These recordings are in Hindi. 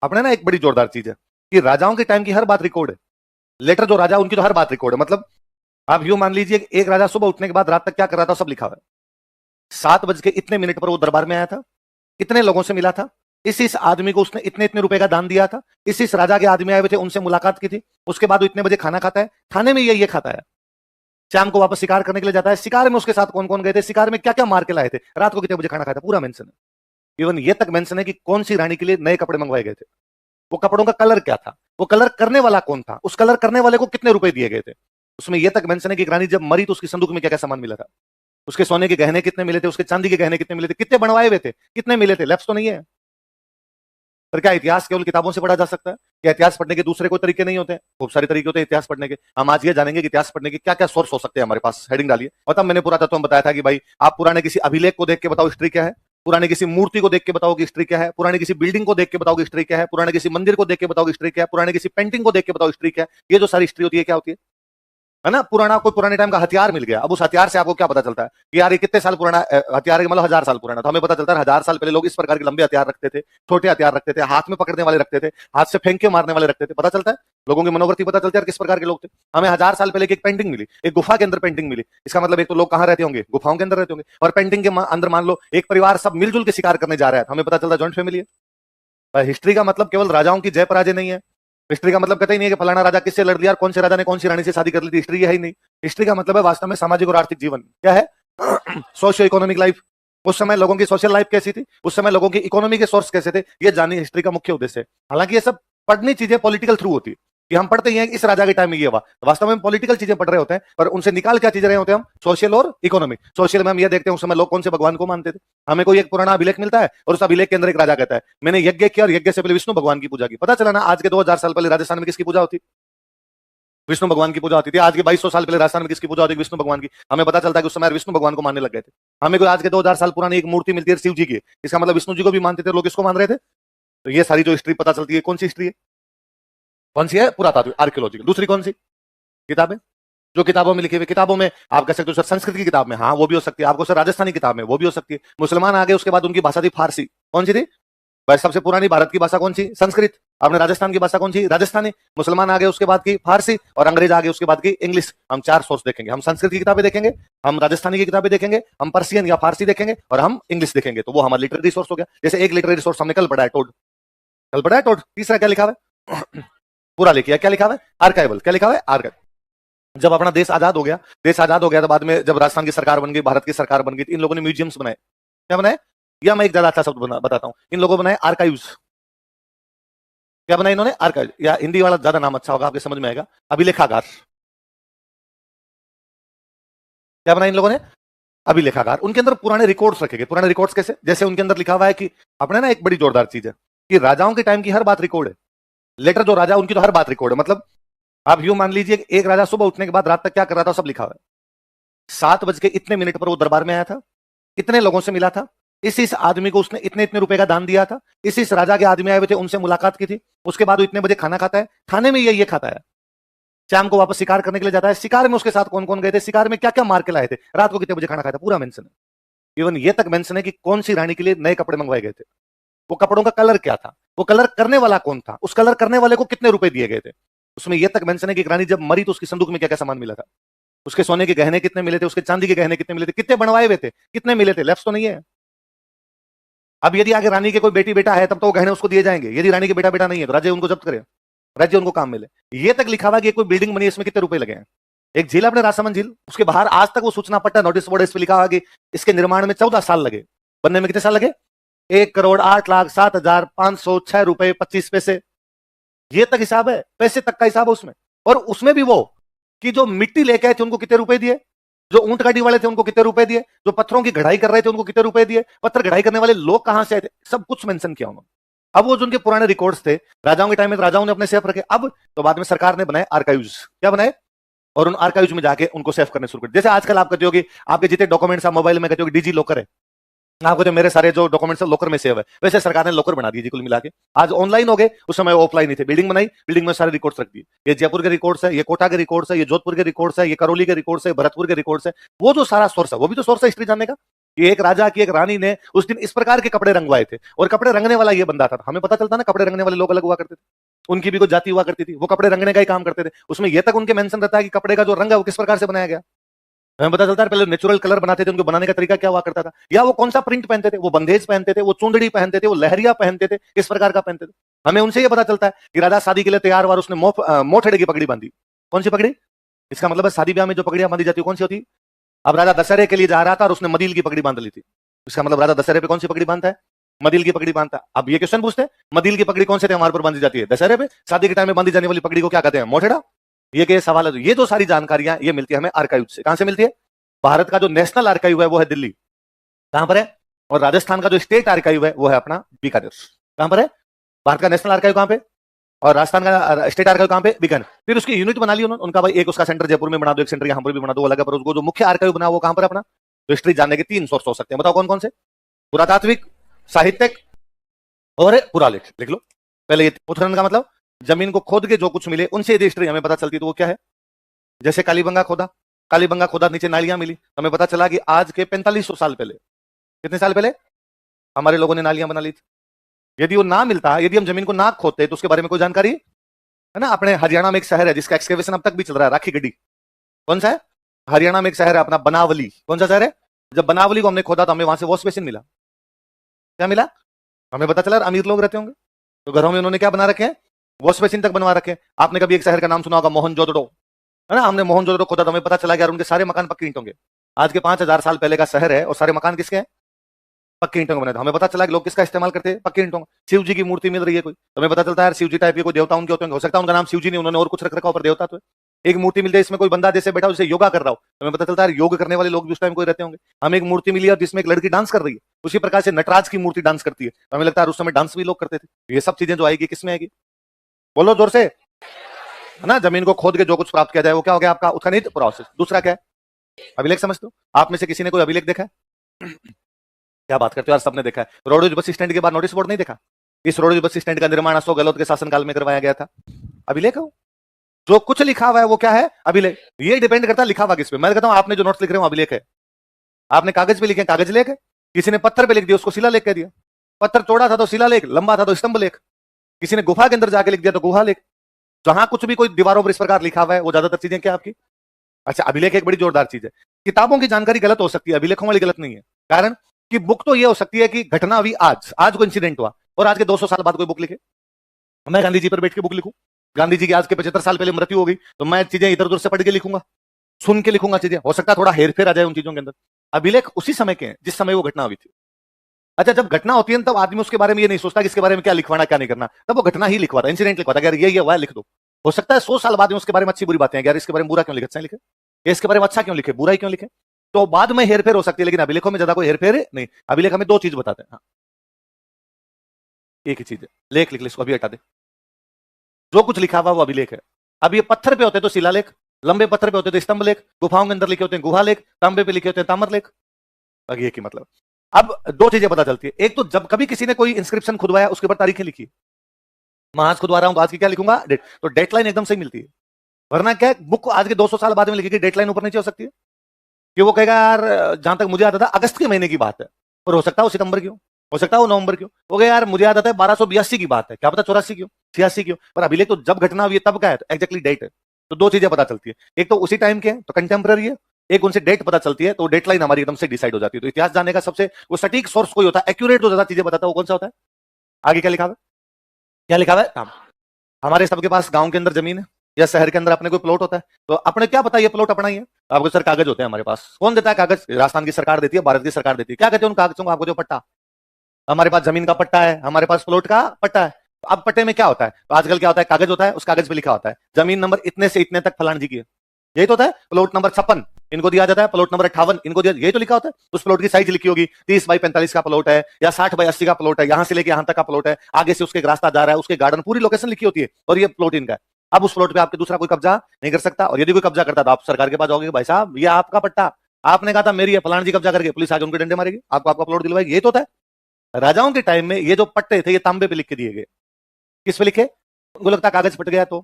अपने ना एक बड़ी जोरदार चीज है कि राजाओं के टाइम की हर बात रिकॉर्ड है। लेटर जो राजा उनकी तो हर बात रिकॉर्ड है। मतलब आप यूं मान लीजिए कि एक राजा सुबह उठने के बाद रात तक क्या कर रहा था सब लिखा हुआ है। 7 बज के इतने मिनट पर वो दरबार में आया था, कितने लोगों से मिला था, इस आदमी को उसने इतने इतने रुपए का दान दिया था, इस राजा के आदमी आए हुए थे उनसे मुलाकात की थी, उसके बाद वो इतने बजे खाना खाता है, खाने में ये खाता है, शाम को वापस शिकार करने के लिए जाता है, शिकार में उसके साथ कौन कौन गए थे, शिकार में क्या क्या मार के लाए थे, रात को कितने बजे खाना खाया था, पूरा मेंशन है। इवन ये तक मेंशन है कि कौन सी रानी के लिए नए कपड़े मंगवाए गए थे, वो कपड़ों का कलर क्या था, वो कलर करने वाला कौन था, उस कलर करने वाले को कितने रुपए दिए गए थे। उसमें यह तक मेंशन है कि रानी जब मरी तो उसकी संदूक में क्या क्या सामान मिला था, उसके सोने के गहने कितने मिले थे, उसके चांदी के गहने कितने मिले थे, कितने बनवाए हुए थे, कितने मिले थे, लैप्स तो नहीं है। पर क्या इतिहास केवल किताबों से पढ़ा जा सकता है? क्या इतिहास पढ़ने के दूसरे कोई तरीके नहीं होते हैं? खूब सारे तरीके होते हैं इतिहास पढ़ने के। हम आज ये जानेंगे कि इतिहास पढ़ने के क्या क्या सोर्स हो सकते हैं हमारे पास। हेडिंग डालिए। और तब मैंने पूरा तत्व में बताया था कि भाई आप पुराने किसी अभिलेख को देख के बताओ हिस्ट्री क्या है, पुराने किसी मूर्ति को देख के बताओ कि हिस्ट्री क्या है, पुराने किसी बिल्डिंग को देख के बताओ कि हिस्ट्री क्या है, पुराने किसी मंदिर को देख के बताओ हिस्ट्री क्या है, पुराने किसी पेंटिंग को देख के बताओ हिस्ट्री क्या है। ये जो सारी हिस्ट्री होती है क्या होती है ना? पुराना कोई पुराने टाइम का हथियार मिल गया, अब उस हथियार से आपको क्या पता चलता है कि यार ये कितने साल पुराना हथियार है, मतलब 1000 साल पुराना। तो हमें पता चलता है 1000 साल पहले लोग इस प्रकार के लंबे हथियार रखते थे, छोटे हथियार रखते थे, हाथ में पकड़ने वाले रखते थे, हाथ से फेंक के मारने वाले रखते थे। पता चलता है लोगों की मनोवृत्ति, पता चलती है किस प्रकार के लोग थे। हमें 1000 साल पहले की एक पेंटिंग मिली, एक गुफा के अंदर पेंटिंग मिली। इसका मतलब एक तो लोग कहां रहते होंगे, गुफाओं के अंदर रहते होंगे। और पेंटिंग के अंदर मान लो एक परिवार सब मिलजुल के शिकार करने जा रहा है, हमें पता चलता है जॉइंट फैमिली है। हिस्ट्री का मतलब केवल राजाओं की जय पराजय नहीं है। हिस्ट्री का मतलब कहते ही नहीं है कि फलाना राजा किससे लड़ लिया और कौन से राजा ने कौन सी रानी से शादी कर ली थी। हिस्ट्री है ही नहीं। हिस्ट्री का मतलब है वास्तव में सामाजिक और आर्थिक जीवन क्या है, सोशियो इकोनॉमिक लाइफ। उस समय लोगों की सोशल लाइफ कैसी थी, उस समय लोगों की इकोनॉमी के सोर्स कैसे थे, ये जाननी हिस्ट्री का मुख्य उद्देश्य है। हालांकि ये सब पढ़नी चीजें पॉलिटिकल थ्रू होती है कि हम पढ़ते ही हैं इस राजा के टाइम में ये हुआ, तो वास्तव में पॉलिटिकल चीजें पढ़ रहे होते हैं, पर उनसे निकाल क्या चीजें रहे होते हैं हम, सोशल और इकोनॉमिक। सोशल में हम ये देखते हैं उस समय लोग कौन से भगवान को मानते थे। हमें कोई एक पुराना अभिलेख मिलता है और उस अभिलेख के अंदर एक राजा कहता है मैंने यज्ञ किया और यज्ञ से पहले विष्णु भगवान की पूजा की। पता चला ना आज के 2000 साल पहले राजस्थान में किसकी पूजा होती, विष्णु भगवान की पूजा होती थी। आज के 2200 साल पहले राजस्थान में किसकी पूजा होती है, विष्णु भगवान की। हमें पता चलता है कि उस समय विष्णु भगवान को मानने लग गए थे। हमें कोई आज के 2000 साल पुरानी एक मूर्ति मिलती है शिव जी की, इसका मतलब विष्णु जी को भी मानते थे लोग, इसको मान रहे थे। तो ये सारी जो हिस्ट्री पता चलती है कौन सी हिस्ट्री है, कौन सी है, पुरातात्विक आर्कियोलॉजिकल। दूसरी कौन सी किताबें, जो किताबों में लिखी हुई, किताबों में आप कह सकते हो सर संस्कृत की किताब में, हाँ वो भी हो सकती है। आपको सर राजस्थानी किताब में, वो भी हो सकती है। मुसलमान आ गए उसके बाद उनकी भाषा थी फारसी, कौन सी थी भाई, सबसे पुरानी भारत की भाषा कौन सी, संस्कृत। आपने राजस्थान की भाषा कौन सी, राजस्थानी। मुसलमान आ गए उसके बाद की फारसी, और अंग्रेज आ गए उसके बाद की इंग्लिश। हम 4 सोर्स देखेंगे, हम संस्कृत की किताबें देखेंगे, हम राजस्थानी की किताबें देखेंगे, हम पर्सियन या फारसी देखेंगे, और हम इंग्लिश देखेंगे। तो वो हमारा लिटरेरी सोर्स हो गया। जैसे एक लिटरेरी सोर्स हमने कल पढ़ा है टोड, कल पढ़ा है टोड। तीसरा क्या लिखा हुआ है पूरा लिखिए, क्या लिखा हुआ है, आर्काइवल। क्या लिखा हुआ है, आर्काइव। जब अपना देश आजाद हो गया, देश आजाद हो गया तो बाद में जब राजस्थान की सरकार बन गई, भारत की सरकार बन गई, तो इन लोगों ने म्यूजियम्स बनाए। क्या बनाए, या मैं एक ज्यादा अच्छा शब्द बताता हूं, इन लोगों बनाए आर्काइव्स। क्या बनाया इन्होंने, आर्काइव, या हिंदी वाला ज्यादा नाम अच्छा होगा आपके समझ में आएगा, अभिलेखागार। क्या बनाया इन लोगों ने, अभिलेखागार। उनके अंदर पुराने रिकॉर्ड्स रखे गए। पुराने रिकॉर्ड्स कैसे, जैसे उनके अंदर लिखा हुआ है कि अपने ना एक बड़ी जोरदार चीज है कि राजाओं के टाइम की हर बात रिकॉर्ड है। लेटर जो राजा उनकी तो हर बात रिकॉर्ड है। मतलब आप यूं मान लीजिए एक राजा सुबह उठने के बाद रात तक क्या कर रहा था सब लिखा हुआ है। 7 बज के इतने मिनट पर वो दरबार में आया था, कितने लोगों से मिला था, इस आदमी को उसने इतने इतने रुपए का दान दिया था, इस राजा के आदमी आए हुए थे उनसे मुलाकात की थी, उसके बाद वो इतने बजे खाना खाता है, खाने में ये खाता है, शाम को वापस शिकार करने के लिए जाता है, शिकार में उसके साथ कौन कौन गए थे, शिकार में क्या क्या मार के लाए थे, रात को कितने बजे खाना खाया था, पूरा मेंशन है। इवन ये तक मेंशन है कि कौन सी रानी के लिए नए कपड़े मंगवाए गए थे, वो कपड़ों का कलर क्या था, वो कलर करने वाला कौन था, उस कलर करने वाले को कितने रुपए दिए गए थे। उसमें यह तक मेंशन है कि एक रानी जब मरी तो उसकी संदूक में क्या क्या सामान मिला था, उसके सोने के गहने कितने मिले थे, उसके चांदी के गहने कितने मिले थे, कितने बनवाए हुए थे, कितने मिले थे, लैप्स तो नहीं है। अब यदि आगे रानी के कोई बेटी बेटा है तब तो वो गहने उसको दिए जाएंगे, यदि रानी के बेटा बेटा नहीं है तो राज्य उनको जब्त करे, राज्य उनको काम मिले। ये तक लिखा हुआ कि कोई बिल्डिंग बनी, इसमें कितने रुपए लगे हैं। एक झील अपने राजसमंद झील, उसके बाहर आज तक वो सूचना पट्टा नोटिस बोर्ड इस पे लिखा हुआ कि इसके निर्माण में 14 साल लगे, बनने में कितने साल लगे, 1,08,07,506 रुपए 25 पैसे। ये तक हिसाब है, पैसे तक का हिसाब है उसमें। और उसमें भी वो कि जो मिट्टी लेके आए थे उनको कितने रुपए दिए, जो ऊंट गाड़ी वाले थे उनको कितने रुपए दिए, जो पत्थरों की गढ़ाई कर रहे थे उनको कितने रुपए दिए, पत्थर गढ़ाई करने वाले लोग कहां से आए थे, सब कुछ मेंशन किया उन्होंने। अब वो जो उनके पुराने रिकॉर्ड्स थे राजाओं के टाइम में, राजाओं ने अपने सेफ रखे। अब तो बाद में सरकार ने बनाए आर्काइव्स। क्या बनाए, और उन आर्काइव्स में जाके उनको सेव करने शुरू कर। जैसे आजकल आप कहते हो कि आपके जितने डॉक्यूमेंट्स आप मोबाइल में कहते हो कि डिजी लॉकर है, आपको जो मेरे सारे जो डॉक्यूमेंट्स लॉकर में सेव है, वैसे सरकार ने लॉकर बना दिए जी कुल मिला के। आज ऑनलाइन हो गए, उस समय ऑफलाइन ही थे। बिल्डिंग बनाई, बिल्डिंग में सारे रिकॉर्ड्स रख दिए। ये जयपुर के रिकॉर्ड्स है, ये कोटा के रिकॉर्ड्स है, ये जोधपुर के रिकॉर्ड्स है, ये करौली के रिकॉर्ड्स है, भरतपुर के रिकॉर्ड्स है। वो जो सारा सोर्स है वो भी तो सोर्स है हिस्ट्री जानने का। कि एक राजा की एक रानी ने उस दिन इस प्रकार के कपड़े रंगवाए थे, और कपड़े रंगने वाला ये बंदा था। हमें पता चलता ना, कपड़े रंगने वाले लोग अलग हुआ करते थे, उनकी भी कोई जाति हुआ करती थी, वो कपड़े रंगने का ही काम करते थे। उसमें यह तक उनके मेंशन रहता है कि कपड़े का जो रंग है वो किस प्रकार से बनाया गया। हमें पता चलता है पहले नेचुरल कलर बनाते थे, उनको बनाने का तरीका क्या हुआ करता था, या वो कौन सा प्रिंट पहनते थे, वो बंदेज पहनते थे, वो चुंदड़ी पहनते थे, वो लहरिया पहनते थे, किस प्रकार का पहनते थे। हमें उनसे ये पता चलता है कि राजा शादी के लिए तैयार हुआ, उसने मोठड़े की पगड़ी बांधी। कौन सी पगड़ी? इसका मतलब है शादी ब्याह में जो पगड़ियां बांधी जाती है कौन सी होती है। अब राजा दशहरे के लिए जा रहा था और उसने मदील की पगड़ी बांध ली थी। इसका मतलब राजा दशहरे पे कौन सी पगड़ी बांधता है? मदील की पगड़ी बांधता है। अब ये क्वेश्चन पूछते हैं, मदील की पगड़ी कौन से त्यौहार पर बांधी जाती है? दशहरे पे। शादी के टाइम में बांधी जाने वाली पगड़ी को क्या कहते हैं? मोठेड़ा। ये सवाल है। ये जो सारी जानकारियां ये मिलती है हमें आर्काइव से। कहां से मिलती है? भारत का जो नेशनल आर्काइव है वो है दिल्ली। कहां पर है? और राजस्थान का जो स्टेट आर्काइव है वो है अपना बीकानेर। कहां पर है? भारत का नेशनल आर्काइव कहां पे, और राजस्थान का स्टेट आर्काइव कहां पे? बीकानेर। फिर उसकी यूनिट बना ली उन्होंने, उनका भाई एक उसका सेंटर जयपुर में बना दो, एक सेंटर यहां पर भी बना दो, अलग है, पर उसको जो मुख्य आर्काइव बना वो कहां पर अपना। तो हिस्ट्री जानने के 3 सोर्स हो सकते हैं, बताओ कौन कौन से? पुरातात्विक, साहित्यिक और पुरालेख। लिख लो पहले। ये उत्खनन का मतलब जमीन को खोद के जो कुछ मिले उनसे यदि हिस्ट्री हमें पता चलती तो वो क्या है? जैसे कालीबंगा खोदा, कालीबंगा खोदा, नीचे नालियां मिली, हमें पता चला कि आज के 4500 साल पहले, कितने साल पहले हमारे लोगों ने नालियां बना ली थी। यदि वो ना मिलता, यदि हम जमीन को ना खोदते तो उसके बारे में कोई जानकारी है ना। अपने हरियाणा में एक शहर है जिसका एक्सकेवेशन अब तक भी चल रहा है, राखी गड्डी। कौन सा है? हरियाणा में एक शहर है अपना बनावली। कौन सा शहर है? जब बनावली को हमने खोदा तो हमें वहां से वॉश बेसिन मिला। क्या मिला? हमें पता चला अमीर लोग रहते होंगे तो घरों में उन्होंने क्या बना रखे हैं? वॉश बेसिन तक बनवा रखे हैं। आपने कभी एक शहर का नाम सुना होगा मोहनजोदड़ो, है ना। हमने मोहनजोदड़ो खोदा तो हमें पता चला कि यार उनके सारे मकान पक्की ईंटों के। आज के 5000 साल पहले का शहर है और सारे मकान किसके हैं? पक्की ईंटों के बने थे। हमें पता चला कि लोग किसका इस्तेमाल करते हैं? पक्की ईंटों का। शिव जी की मूर्ति मिल रही है कोई, तो हमें पता चलता है यार शिव जी टाइप के कोई देवता उनके होते हैं। हो सकता है उनका नाम शिव जी नहीं, उन्होंने और कुछ रख रखा हो, पर देवता तो है। एक मूर्ति मिल जाए इसमें कोई बंदा जैसे बैठा जैसे योगा कर रहा हो, तो हमें पता चलता है योग करने वाले लोग भी उस टाइम कोई रहते होंगे। हमें एक मूर्ति मिली और जिसमें एक लड़की डांस कर रही है, उसी प्रकार से नटराज की मूर्ति डांस करती है, तो हमें लगता है उस समय डांस भी लोग करते थे। ये सब चीजें जो आएगी किसमें आएगी? बोलो जोर से, है ना। जमीन को खोद के जो कुछ प्राप्त किया जाए वो क्या हो गया आपका? उत्खनित प्रोसेस। दूसरा क्या है? अभिलेख समझते हो? आप में से किसी ने कोई अभिलेख देखा है? क्या बात करते हो यार, सबने देखा है। रोडवेज बस स्टैंड के बाद नोटिस बोर्ड नहीं देखा? इस रोडवेज बस स्टैंड का निर्माण अशोक गहलोत के शासनकाल में करवाया गया था। अभिलेख हो, जो कुछ लिखा हुआ है वो क्या है? अभिलेख। ये डिपेंड करता है लिखा हुआ किस पे। मैं कहता हूं आपने जो नोट्स लिख रहे हो अभिलेख है। आपने कागज पे लिखे, कागज लेख है। किसी ने पत्थर पे लिख दिया, उसको शिलालेख कह दिया। पत्थर चौड़ा था तो शिलालेख, लंबा था तो स्तंभ लेख। किसी ने गुफा के अंदर जाके लिख दिया तो गुहा लेख। जहां कुछ भी कोई दीवारों पर इस प्रकार लिखा हुआ है वो ज्यादातर चीजें क्या आपकी? अच्छा, अभिलेख एक बड़ी जोरदार चीज है। किताबों की जानकारी गलत हो सकती है, अभिलेखों वाली गलत नहीं है। कारण कि बुक तो ये हो सकती है कि घटना अभी आज कोई इंसिडेंट हुआ और आज के 200 साल बाद कोई बुक लिखे। मैं गांधी जी पर बैठ के बुक लिखूं, गांधी जी की आज के 75 साल पहले मृत्यु हो गई, तो मैं चीजें इधर उधर से पढ़ के लिखूंगा, सुन के लिखूंगा चीजें। हो सकता है थोड़ा हेरफेर आ जाए उन चीजों के अंदर। अभिलेख उसी समय के हैं जिस समय वो घटना हुई थी। अच्छा, जब घटना होती है तब आदमी उसके बारे में ये नहीं सोचता कि इसके बारे में क्या लिखवाना क्या नहीं करना, तब वो घटना ही लिखवाता, इंसिडेंट लिखवाता, यार ये हुआ है लिख दो। हो सकता है 100 साल बाद में उसके बारे में अच्छी बुरी बातें हैं, यार इसके बारे में बुरा क्यों लिखे, अच्छा लिखे, इसके बारे में अच्छा क्यों लिखे, बुरा ही क्यों लिखे, तो बाद में हेरफेर हो सकती है। लेकिन अभिलेखों में ज्यादा कोई हेरफेर नहीं। अभिलेख हमें 2 चीज बताते हैं। हाँ, एक ही चीज है, लेख लिख ले, इसको अभी हटा दे। जो कुछ लिखा हुआ वो अभिलेख है। अब ये पत्थर पे होते तो शिलालेख, लंबे पत्थर पे होते तो स्तंभ लेख, गुफाओं के अंदर लिखे होते हैं गुहा लेख, तांबे पे लिखे होते हैं ताम्र लेख। ये की मतलब अब 2 चीजें पता चलती है। एक तो जब कभी किसी ने कोई इंस्क्रिप्शन खुदवाया उसके ऊपर तारीखें लिखी। मैं आज खुदवा रहा हूं तो आज की क्या लिखूंगा? डेट। तो डेटलाइन एकदम सही मिलती है। वरना क्या बुक आज के 200 साल बाद में लिखी, डेटलाइन ऊपर नीचे हो सकती है कि वो कहेगा यार जहां तक मुझे आता था अगस्त के महीने की बात है, और हो सकता है वो सितंबर की हो सकता है वो नवंबर की हो गया यार मुझे याद आता है 1282 की बात है, क्या पता 84 की 86 की। पर अभिलेख तो जब घटना हुई है तब का है, तो एग्जैक्टली डेट है। तो 2 चीजें पता चलती है, एक तो उसी टाइम के है तो कंटेम्प्रेरी है, एक उनसे डेट पता चलती है तो डेट लाइन हमारी एकदम से डिसाइड हो जाती है। तो इतिहास जानने का सबसे वो सटीक सोर्स कोई होता है, एक्यूरेट जो ज्यादा चीजें बताता है वो कौन सा होता है? आगे क्या लिखा हुआ है? क्या लिखा हुआ है? हमारे सबके पास गांव के अंदर जमीन है या शहर के अंदर अपने कोई प्लॉट होता है, तो अपने क्या पता ये प्लॉट अपना ही है? आपको सर कागज होते हैं हमारे पास, कौन देता है कागज? राजस्थान की सरकार देती है, भारत की सरकार देती है। क्या कहते हैं उन कागजों को? आपको जो पट्टा, हमारे पास जमीन का पट्टा है, हमारे पास प्लॉट का पट्टा है। तो अब पट्टे में क्या होता है? तो आजकल क्या होता है, कागज होता है, उस कागज पे लिखा होता है जमीन नंबर इतने से इतने तक फलान जी की है, यही तो होता है। प्लॉट नंबर 56 इनको दिया जाता है, प्लॉट नंबर 58 इनको दिया, यही तो लिखा होता है। उस प्लॉट की साइज लिखी होगी 30 बाई 45 का प्लॉट है या 60 बाई 80 का प्लॉट है, यहां से लेके यहां तक का प्लॉट है, आगे से उसके एक रास्ता जा रहा है, उसके गार्डन पूरी लोकेशन लिखी होती है और ये प्लॉट इनका है। अब उस प्लॉट पे आपके दूसरा कोई कब्जा नहीं कर सकता, और यदि कोई कब्जा करता तो आप सरकार के पास जाओगे, भाई साहब ये आपका पट्टा, आपने कहा था मेरी है, फलान जी कब्जा करके पुलिस आगे उनके डंडे मारेगी, आपको आपका प्लॉट दिलवाएगी। ये तो होता है। राजाओं के टाइम में ये जो पट्टे थे ये तांबे पे लिख के दिए गए। किस पे लिखे? उनको लगता कागज फट गया तो,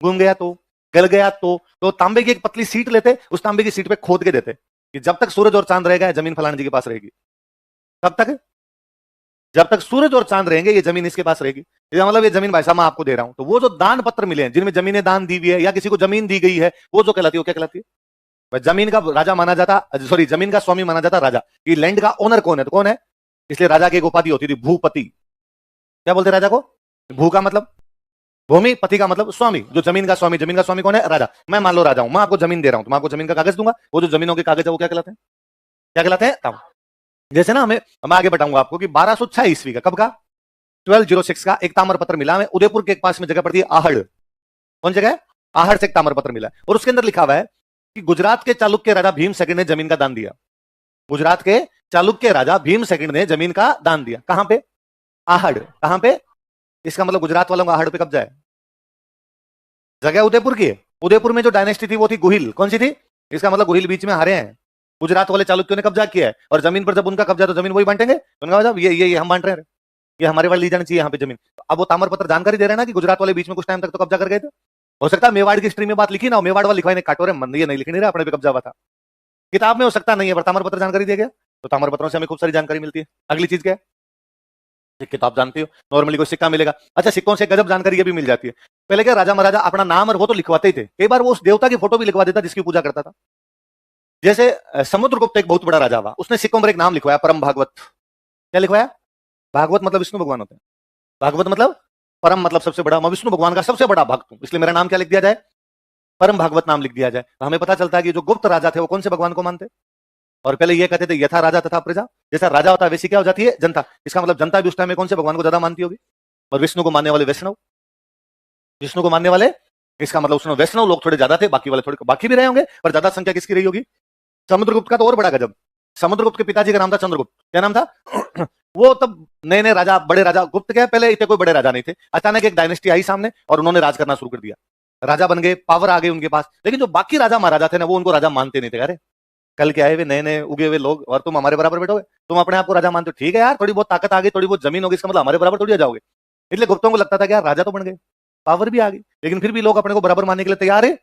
घूम गया तो, गल गया तो तांबे की एक पतली सीट लेते, उस तांबे की सीट पे खोद के देते, कि जब तक सूरज और चांद रहेगा जमीन फलाने जी के पास रहेगी। कब तक? जब तक सूरज और चांद रहेंगे ये जमीन इसके पास रहेगी। इसका मतलब ये जमीन भाई साहब मैं आपको दे रहा हूं। तो वो जो दान पत्र मिले हैं जिनमें जमीनें दान दी हुई है या किसी को जमीन दी गई है वो जो कहलाती है वो क्या कहलाती है? भाई जमीन का राजा माना जाता, सॉरी जमीन का स्वामी माना जाता राजा। कि लैंड का ओनर कौन है? तो कौन है? इसलिए राजा की एक उपाधि होती थी भूपति। क्या बोलते राजा को? भू का मतलब भूमि, पति का मतलब स्वामी। जो जमीन का स्वामी, जमीन का स्वामी कौन है? राजा। मैं मान लो राजा हूं, मैं आपको जमीन दे रहा हूं तो मैं आपको जमीन का कागज दूंगा। वो जो जमीनों के कागज है वो क्या कहलाते हैं? क्या कहलाते हैं? जैसे ना मैं आगे बताऊंगा आपको कि 1206 ईस्वी का, कब का? 1206 का एक ताम्र पत्र मिला हमें उदयपुर के पास में जगह पड़ती है आहड़। कौन जगह है? आहड़ से एक ताम्र पत्र मिला और उसके अंदर लिखा हुआ है कि गुजरात के चालुक्य राजा भीम सेकंड ने जमीन का दान दिया। गुजरात के चालुक्य राजा भीम सेकंड ने जमीन का दान दिया। कहां पे? आहड़। कहां पे? इसका मतलब गुजरात वालों का आहड़ पे कब्जा है। जगह उदयपुर की है। उदयपुर में जो डायनेस्टी थी वो थी गुहिल। कौन सी थी? इसका मतलब गुहिल बीच में हारे हैं। गुजरात वाले चालुक्यों ने कब्जा किया है और जमीन पर जब उनका कब्जा तो जमीन वही बांटेंगे। उनका मतलब ये हम बांट रहे हैं, ये हमारे वाले ली जानी चाहिए यहाँ पे जमीन। तो अब वो ताम्रपत्र जानकारी दे रहे हैं ना कि गुजरात वाले बीच में कुछ टाइम तक तो कब्जा कर गए थे। हो सकता है मेवाड़ की हिस्ट्री में बात लिखी ना हो, मेवाड़ वाले लिखवाई ने काटो रे मंदिर नहीं लिखी नहीं रहा अपने पे कब्जा हुआ था। किताब में हो सकता नहीं है पर ताम्रपत्र जानकारी दिया गया। तो ताम्रपत्रों से हमें खूब सारी जानकारी मिलती है। अगली चीज क्या है? सिक्के तो आप जानते हो, नॉर्मली कोई सिक्का मिलेगा। अच्छा सिक्कों से गजब जानकारी ये भी मिल जाती है। पहले क्या राजा महाराजा अपना नाम और वो तो लिखवाते ही थे, कई बार वो उस देवता की फोटो भी लिखवा देता जिसकी पूजा करता था। जैसे समुद्रगुप्त एक बहुत बड़ा राजा हुआ, उसने सिक्कों पर एक नाम लिखवाया परम भागवत। क्या लिखवाया? भागवत मतलब विष्णु भगवान होते हैं। भागवत मतलब परम मतलब सबसे बड़ा, मैं विष्णु भगवान का सबसे बड़ा भक्त हूं इसलिए मेरा नाम क्या लिख दिया जाए? परम भागवत नाम लिख दिया जाए। तो हमें पता चलता है कि जो गुप्त राजा थे वो कौन से भगवान को मानते? और पहले ये कहते थे यथा राजा तथा प्रजा। जैसा राजा होता है वैसी क्या हो जाती है? जनता। इसका मतलब जनता भी उस टाइम में कौन से भगवान को ज्यादा मानती होगी? और विष्णु को मानने वाले वैष्णव। विष्णु को मानने वाले, इसका मतलब उसमें वैष्णव लोग थोड़े ज्यादा थे, बाकी वाले थोड़े, बाकी भी रहे होंगे पर ज्यादा संख्या किसकी रही होगी? समुद्रगुप्त का तो और बड़ा गजब। समुद्रगुप्त के पिताजी का नाम था चंद्रगुप्त। क्या नाम था? वो तब नए नए राजा, बड़े राजा गुप्त के पहले इतने कोई बड़े राजा नहीं थे। अचानक एक डायनेस्टी आई सामने और उन्होंने राज करना शुरू कर दिया। राजा बन गए, पावर आ गई उनके पास। लेकिन जो बाकी राजा महाराजा थे ना वो उनको राजा मानते नहीं थे। अरे कल के आए हुए नए नए उगे हुए लोग और तुम हमारे बराबर बैठोगे? तुम अपने आप को राजा मानते हो? ठीक है यार, थोड़ी बहुत ताकत आ गई, थोड़ी बहुत जमीन होगी, इसका मतलब हमारे बराबर थोड़ी आ जाओगे। इसलिए गुप्तों को लगता था कि यार राजा तो बन गए, पावर भी आ गई, लेकिन फिर भी लोग अपने को बराबर मानने के लिए तैयार है।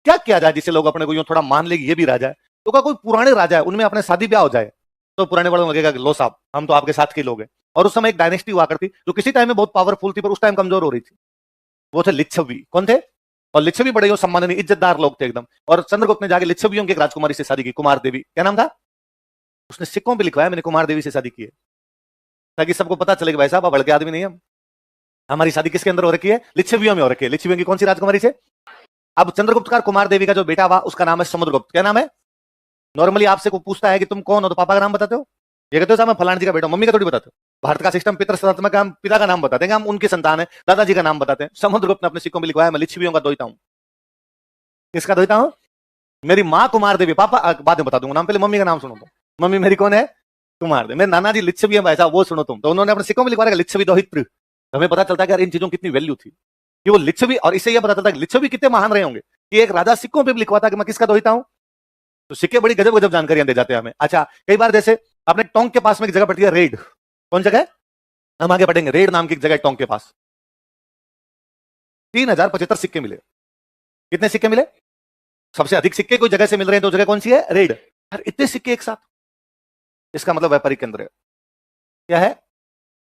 क्या किया जाए जिससे लोग अपने को यूं थोड़ा मान ले ये भी राजा है? तो क्या कोई पुराने राजा है उनमें अपने शादी ब्याह हो जाए तो पुराने वालों को लगेगा कि लो साहब हम तो आपके साथ के लोग हैं। और उस समय एक डायनेस्टी हुआ करती जो किसी टाइम में बहुत पावरफुल थी पर उस टाइम कमजोर हो रही थी। वो थे लिच्छवी। कौन थे? और लिच्छवी बड़े ही सम्माननीय इज्जतदार लोग थे एकदम। और चंद्रगुप्त ने जाके लिच्छवियों की एक राजकुमारी से शादी की, कुमार देवी। क्या नाम था? उसने सिक्कों पे लिखवाया मैंने कुमार देवी से शादी की है, ताकि सबको पता चले कि भाई साहब बड़के आदमी नहीं हम, हमारी शादी किसके अंदर हो रखी है? लिच्छवियों में हो रखी है। लिच्छवियों की कौन सी राजकुमारी से? अब चंद्रगुप्त का कुमार देवी का जो बेटा हुआ उसका नाम है समुद्रगुप्त। क्या नाम है? नॉर्मली आपसे कोई पूछता है कि तुम कौन हो तो पापा का नाम बताते हो? ये कहते हो साहब मैं फलाना जी का बेटा, मम्मी का थोड़ी बताते हो। भारत का सिस्टम पितृ सत्ता का, हम पिता का नाम बताते हैं, हम उनकी संतान है, दादाजी का नाम बताते हैं। समुद्रगुप्त ने अपने सिक्कों में लिखवाया मैं लिच्छवियों का दोहिता हूं। किसका दोहिता हूं? मेरी माँ कुमार देवी, पापा बाद में बता दूंगा नाम, पहले मम्मी का नाम सुनो। तो मम्मी मेरी कौन है? कुमार देवी। मेरे नाना जी लिच्छवी है भाई साहब, वो सुनो तुम। तो उन्होंने अपने सिक्कों में लिखवा लिच्छवी दोहित्र। हमें पता चलता है कि यार इन चीजों की कितनी वैल्यू थी कि वो लिच्छवी, और इससे यह पता चलता है कि लिच्छवी कितने महान रहे होंगे कि एक राजा सिक्कों पे भी लिखवाता कि मैं किसका दोहिता हूं। तो सिक्के बड़ी गजब गजब जानकारियां दे जाते हैं हमें। अच्छा कई बार जैसे अपने टोंक के पास में एक जगह पड़ती है रेड। कौन जगह है? हम आगे पढ़ेंगे। रेड नाम की एक जगह टोंक के पास 3075 सिक्के मिले। कितने सिक्के मिले? सबसे अधिक सिक्के कोई जगह से मिल रहे हैं तो जगह कौन सी है? रेड। यार इतने सिक्के एक साथ, इसका मतलब व्यापारिक केंद्र है। क्या है?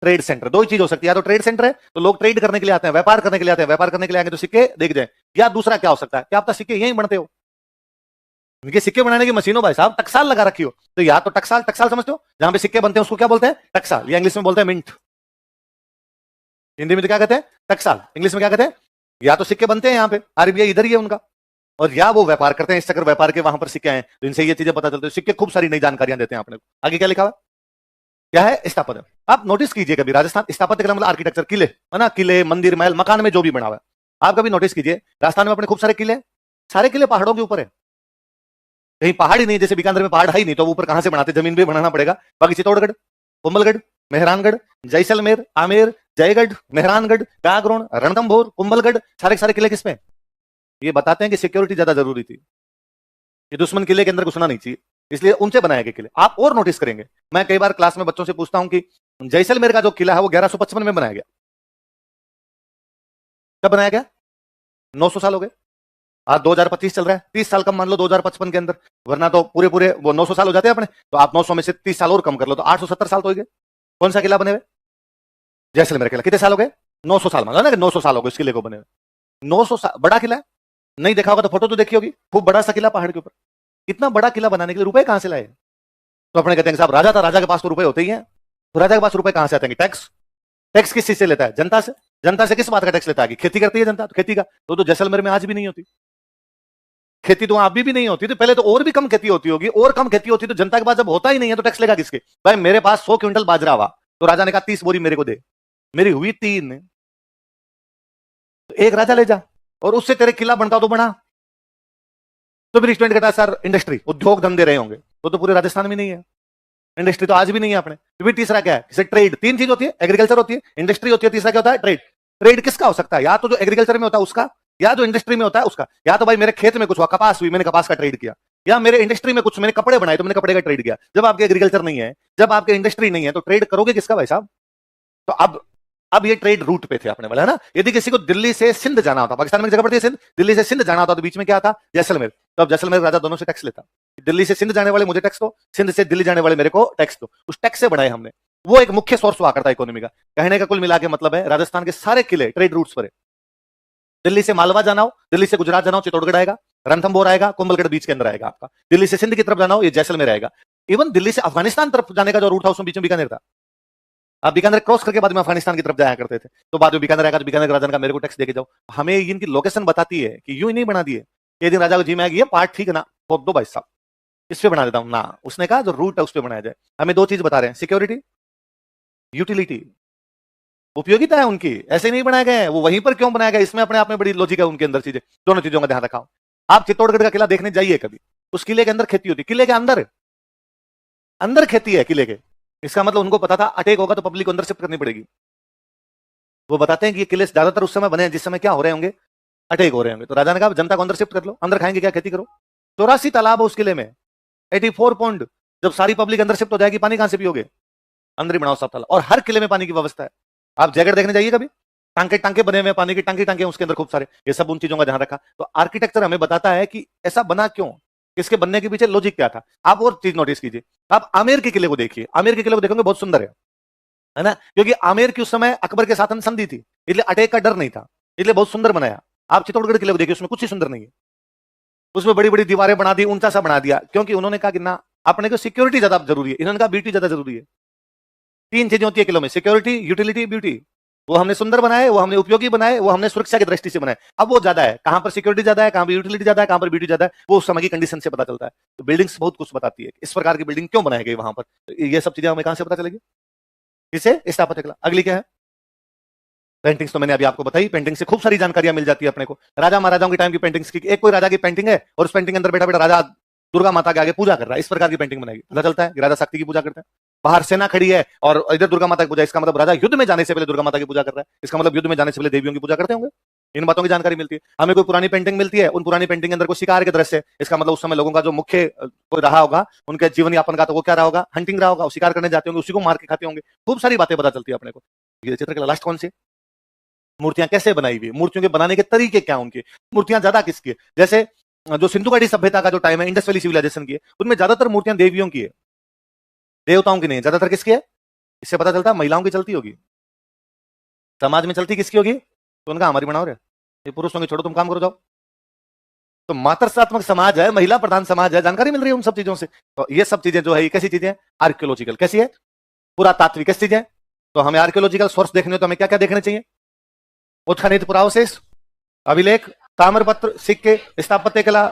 Trade centre. दो ही चीज हो सकती है, या तो ट्रेड सेंटर है तो लोग ट्रेड करने के लिए आते हैं, व्यापार करने के लिए आते हैं, व्यापार करने के लिए आएंगे तो सिक्के देख जाए। या दूसरा क्या हो सकता है? क्या आप सिक्के यहीं बनते हो? इनके सिक्के बनाने की मशीनों भाई साहब टकसाल लगा रखी हो। तो या तो टकसाल, टकसाल समझते हो जहां पे सिक्के बनते हैं उसको क्या बोलते हैं? टकसाल। या इंग्लिश में बोलते हैं मिंट। हिंदी में तो क्या कहते हैं? टकसाल। इंग्लिश में क्या कहते हैं? या तो सिक्के बनते हैं यहाँ पे, आरबीआई इधर ही है उनका, और या वो व्यापार करते हैं, इस चक्कर व्यापार के वहां पर सिक्के हैं। तो इनसे ये चीजें पता चलती है। सिक्के खूब सारी नई जानकारियां देते हैं अपने को। आगे क्या लिखा हुआ? क्या है? स्थापत्य। आप नोटिस कीजिए कभी राजस्थान, स्थापत्य का मतलब आर्किटेक्चर, किले है ना, किले मंदिर महल मकान में जो भी बना हुआ है आप कभी नोटिस कीजिए। राजस्थान में अपने खूब सारे किले, सारे किले पहाड़ों के ऊपर है। कहीं पहाड़ ही नहीं, जैसे बीकानेर में पहाड़ है ही नहीं तो ऊपर कहां से बनाते? जमीन पे बनाना पड़ेगा। बाकी चित्तौड़गढ़, कुंभलगढ़, मेहरानगढ़, जैसलमेर, आमेर, जयगढ़, मेहरानगढ़, कागरोन, रणथंभौर, कुंभलगढ़, सारे सारे किले किसमें? ये बताते हैं कि सिक्योरिटी ज्यादा जरूरी थी, ये दुश्मन किले के अंदर घुसना नहीं चाहिए, इसलिए ऊंचे बनाए गए किले। आप और नोटिस करेंगे, मैं कई बार क्लास में बच्चों से पूछता हूं कि जैसलमेर का जो किला है वो 1155 में बनाया गया। कब बनाया गया? 900 साल हो गए। आज 2025 चल रहा है, 30 साल कम मान लो 2055 के अंदर, वरना तो पूरे पूरे वो 900 साल हो जाते हैं अपने। तो आप 900 में से 30 साल और कम कर लो तो 870 साल तो हो गए। कौन सा किला बने हुए? जैसलमेर किला। कितने साल हो गए? 900 साल मान लो ना, 900 साल हो गए इस किले को बने हुए। 900 साल बड़ा किला है, नहीं देखा होगा तो फोटो तो देखी होगी, खूब बड़ा सा किला पहाड़ के ऊपर। इतना बड़ा किला बनाने के लिए रुपए कहां से लाए? तो अपने कहते हैं साहब राजा था, राजा के पास तो रुपए होते ही हैं। तो राजा के पास रुपए कहां से आते हैं? टैक्स। टैक्स किस चीज से लेता है? जनता से। जनता से किस बात का टैक्स लेता है? कि खेती करती है जनता, तो खेती का तो जैसलमेर में आज भी नहीं होती खेती, तो अभी भी नहीं होती। तो पहले तो और भी कम खेती होती होगी, और कम खेती होती तो जनता के पास जब होता ही नहीं है तो टैक्स लेगा किसके? भाई मेरे पास 100 क्विंटल बाजरा हुआ तो राजा ने कहा 30 बोरी मेरे को दे, मेरी हुई 3, तो एक राजा ले जा, और उससे तेरे किला बनता तो बना। तो फिर स्टूडेंट कहता है सर इंडस्ट्री, उद्योग धंधे रहे होंगे, तो पूरे राजस्थान में नहीं है इंडस्ट्री, तो आज भी नहीं है अपने। तो फिर तीसरा क्या है? जैसे ट्रेड, 3 चीज होती है, एग्रीकल्चर होती है, इंडस्ट्री होती है, तीसरा क्या होता है? ट्रेड। ट्रेड किसका हो सकता है? या तो जो एग्रीकल्चर में होता है उसका, या जो इंडस्ट्री में होता है उसका। या तो भाई मेरे खेत में कुछ हुआ, कपास हुई, मैंने कपास का ट्रेड किया, या मेरे इंडस्ट्री में कुछ मैंने कपड़े बनाए तो मैंने कपड़े का ट्रेड किया। जब आपके एग्रीकल्चर नहीं है, जब आपके इंडस्ट्री नहीं है, तो ट्रेड करोगे किसका भाई साहब? तो अब ये ट्रेड रूट पे थे अपने वाले, है ना। यदि किसी को दिल्ली से सिंध जाना होता, पाकिस्तान में जगह पड़ती है सिंध, दिल्ली से सिंध जाना होता तो बीच में क्या था? जैसलमेर। तो अब जैसलमेर राजा दोनों से टैक्स लेता, दिल्ली से सिंध जाने वाले मुझे टैक्स दो, सिंध से दिल्ली जाने वाले मेरे को टैक्स दो। उस टैक्स से बढ़ाए हमने, वो एक मुख्य सोर्स हुआ करता है इकोनॉमी का। कहने का कुल मिला के मतलब है राजस्थान के सारे किले ट्रेड रूट्स पर है। दिल्ली से मालवा जाना हो, दिल्ली से गुजरात जाना हो, चित्तौड़गढ़ आएगा, रणथंबोर आएगा, कुंभलगढ़ बीच के अंदर आएगा आपका। दिल्ली से सिंध की तरफ जाना हो, ये जैसलमेर आएगा। इवन दिल्ली से अफगानिस्तान तरफ जाने का जो रूट था उसमें बीच में बीकानेर था। आप बीकानेर क्रॉस करके बाद में अफगानिस्तान की तरफ जाया करते थे, तो बाद में बीकानेर आएगा, तो बीकानेर राजा का मेरे को टैक्स देके जाओ। हमें इनकी लोकेशन बताती है कि यूं ही नहीं बना दिए। एक दिन राजा को जी में आएगी, पार्ट ठीक है ना, खोद दो भाई साहब, इस पे बना देता हूं ना। उसने कहा जो रूट है उस पे बनाया जाए। हमें 2 चीज बता रहे हैं, सिक्योरिटी, यूटिलिटी, उपयोगिता है उनकी, ऐसे नहीं बनाए गए हैं। वो वहीं पर क्यों बनाया गया, इसमें अपने आप में बड़ी लॉजिक है उनके अंदर चीजें। दोनों चीजों का ध्यान रखा। आप चित्तौड़गढ़ का किला देखने जाइए कभी, उस किले के अंदर खेती होती, किले के अंदर अंदर खेती है किले के। इसका मतलब उनको पता था अटैक होगा तो पब्लिक को अंदर शिफ्ट करनी पड़ेगी। वो बताते हैं कि ये किले ज्यादातर उस समय बने हैं जिस समय क्या हो रहे होंगे, अटैक हो रहे होंगे। तो राजा ने कहा जनता को अंदर शिफ्ट कर लो, अंदर खाएंगे क्या, खेती करो। 84 तालाब है उस किले में, 84 पॉइंट। जब सारी पब्लिक अंदर शिफ्ट हो जाएगी, पानी कहां से पियोगे? अंदर ही बनाओ सब तालाब, और हर किले में पानी की व्यवस्था है। आप जैकेट देखने जाइए कभी, टांके टांके बने हुए पानी की, टांके टांके उसके अंदर खूब सारे। ये सब उन चीजों का ध्यान रखा। तो आर्किटेक्चर हमें बताता है कि ऐसा बना क्यों, इसके बनने के पीछे लॉजिक क्या था। आप और चीज नोटिस कीजिए, आप आमेर के किले को देखिए, आमेर के किले को देखोगे बहुत सुंदर है ना, क्योंकि आमेर की उस समय अकबर के साथ संधि थी, इसलिए अटैक का डर नहीं था, इसलिए बहुत सुंदर बनाया। आप चित्तौड़गढ़ किले को देखिए, उसमें कुछ ही सुंदर नहीं है। उसमें बड़ी बड़ी दीवारें बना दी, ऊंचा सा बना दिया, क्योंकि उन्होंने कहा कि ना अपने को सिक्योरिटी ज्यादा जरूरी है, इन्होंने कहा ब्यूटी ज्यादा जरूरी है। 3 चीजें होती है किलों में, सिक्योरिटी, यूटिलिटी, ब्यूटी। वो हमने सुंदर बनाए, वो हमने उपयोगी बनाए, वो हमने सुरक्षा की दृष्टि से बनाए। अब वो ज्यादा है, कहां पर सिक्योरिटी ज्यादा है, कहां पर यूटिलिटी ज्यादा है, कहां पर ब्यूटी ज्यादा है, वो उस समय की कंडीशन से पता चलता है। तो बिल्डिंग्स बहुत कुछ बताती है, इस प्रकार की बिल्डिंग क्यों बनाई गई वहां पर, तो ये सब चीजें हमें कहां से पता चलेगी? इसे स्थापत्य कला। अगली क्या है? पेंटिंग्स तो मैंने अभी आपको बताई, पेंटिंग से खूब सारी जानकारियां मिल जाती है अपने को। राजा महाराजाओं के टाइम की पेंटिंग्स की, एक कोई राजा की पेंटिंग है और उस पेंटिंग के अंदर बैठा बैठा राजा दुर्गा माता के आगे पूजा कर रहा है, इस प्रकार की पेंटिंग बनाएगी, पता चलता है कि राजा शक्ति की पूजा करते हैं। बाहर सेना खड़ी है और इधर दुर्गा माता की पूजा, इसका मतलब राजा युद्ध में जाने से पहले दुर्गा माता की पूजा कर रहा है, इसका मतलब युद्ध में जाने से पहले देवियों की पूजा करते होंगे। इन बातों की जानकारी मिलती है। हमें कोई पुरानी पेंटिंग मिलती है, उन पुरानी पेंटिंग के अंदर कोई शिकार के दृश्य है, इसका मतलब उस समय लोगों का जो मुख्य कोई रहा होगा, उनके जीवन यापन का, तो वो क्या रहा होगा, हंटिंग रहा होगा, शिकार करने जाते होंगे, उसी को मार के खाते होंगे। खूब सारी बातें पता चलती है अपने को। ये चित्रकला लास्ट कौन सी? मूर्तियां कैसे बनाई हुई, मूर्तियों के बनाने के तरीके क्या उनके, मूर्तियां ज्यादा किसकी है। जैसे जो सिंधु घाटी सभ्यता का जो टाइम है, इंडस वैली सिविलाइजेशन की है, उनमें ज्यादातर मूर्तियां देवियों की है, देवताओं की नहीं है। ज्यादातर किसकी है? इससे पता चलता है महिलाओं की चलती होगी। समाज में चलती किसकी होगी? तो उनका हमारी बनाओ रे, ये पुरुषों की छोड़ो, तुम काम करो जाओ। तो मातृत्वात्मक समाज है, महिला प्रधान समाज है, जानकारी मिल रही है उन सब चीजों से। तो ये सब चीजें जो है, कैसी चीजें? आर्कियोलॉजिकल। कैसी है? पुरातात्विक। कैसी चीजें? तो हमें आर्कियोलॉजिकल सोर्स देखने हो तो हमें क्या क्या देखने चाहिए? उत्खनित पुरावशेष, अभिलेख, ताम्रपत्र, सिक्के, स्थापत्य कला,